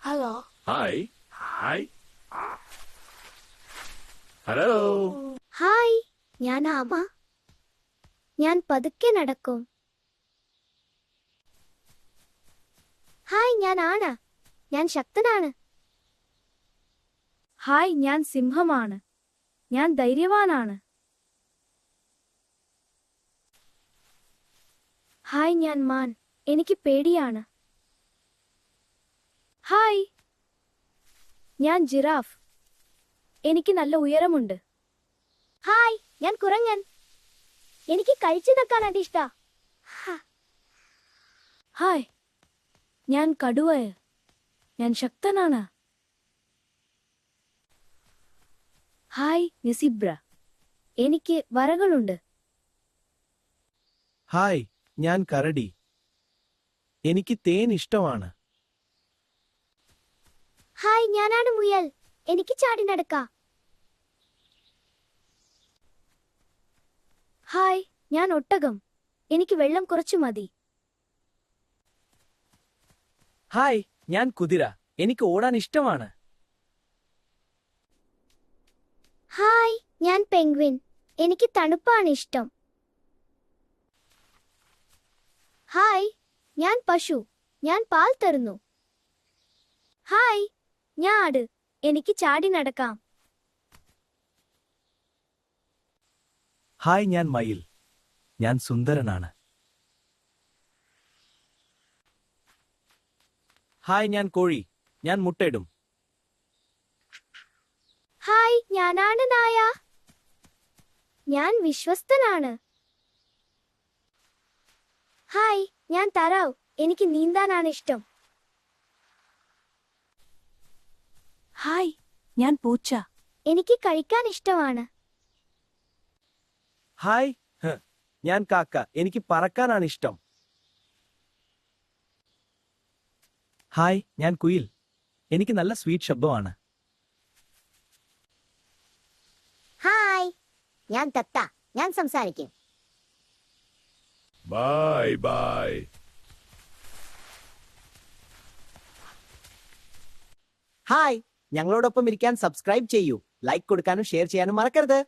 Hello. Hi. Hi. Hello. Hi, ഞാൻ ആമ. ഞാൻ പതുക്കെ നടക്കും. ഹായ്, ഞാൻ ആണ്. ഞാൻ ശക്തനാണ്. ഹായ്, ഞാൻ സിംഹമാണ്. ഞാൻ ധൈര്യവാനാണ്. ഹായ്, ഞാൻ മാൻ. എനിക്ക് പേടിയാണ്. ഹായ്, ഞാൻ ജിറാഫ്. എനിക്ക് നല്ല ഉയരമുണ്ട്. ഹായ്, ഞാൻ കുരങ്ങൻ. എനിക്ക് കഴിച്ചു നിൽക്കാനാണ് ഇഷ്ടം. ഹായ്, ഞാൻ കടുവ. ഞാൻ ശക്തനാണ്. ഹായ്, നിസിബ്ര. എനിക്ക് വരകളുണ്ട്. ഹായ്, ഞാൻ കരടി. എനിക്ക് തേൻ ഇഷ്ടമാണ്. ഹായ്, ഞാനാണ് മുയൽ. എനിക്ക് ചാടി നടക്കാം. ഹായ്, ഞാൻ ഒട്ടകം. എനിക്ക് വെള്ളം കുറച്ചു മതി. ഹായ്, ഞാൻ കുതിര. എനിക്ക് ഓടാൻ ഇഷ്ടമാണ്. ഹായ്, ഞാൻ പെൻഗ്വിൻ. എനിക്ക് തണുപ്പാണ് ഇഷ്ടം. ഹായ്, ഞാൻ പശു. ഞാൻ പാൽ തരുന്നു. ഹായ്, ഞാൻ ആട്. എനിക്ക് ചാടി നടക്കാം. ഹായ്, ഞാൻ മയിൽ. ഞാൻ സുന്ദരനാണ്. ഹായ്, ഞാൻ കോഴി. ഞാൻ മുട്ടയിടും. ഹായ്, ഞാനാണ് നായ. ഞാൻ വിശ്വസ്തനാണ്. ഹായ്, ഞാൻ താറാവ്. എനിക്ക് നീന്താനാണ് ഇഷ്ടം. ഹായ്, ഞാൻ പൂച്ച. എനിക്ക് കഴിക്കാൻ ഇഷ്ടമാണ്. ഹായ്, ഞാൻ കാക്ക. എനിക്ക് പറക്കാനാണ് ഇഷ്ടം. ഹായ്, ഞാൻ കുയിൽ. എനിക്ക് നല്ല സ്വീറ്റ് ശബ്ദമാണ്. ഹായ്, ഞാൻ തത്ത. ഞാൻ സംസാരിക്കും. Bye bye. ഹായ്, ഞങ്ങളോടൊപ്പം ഇരിക്കാൻ സബ്സ്ക്രൈബ് ചെയ്യൂ. ലൈക്ക് കൊടുക്കാനും ഷെയർ ചെയ്യാനും മറക്കരുത്.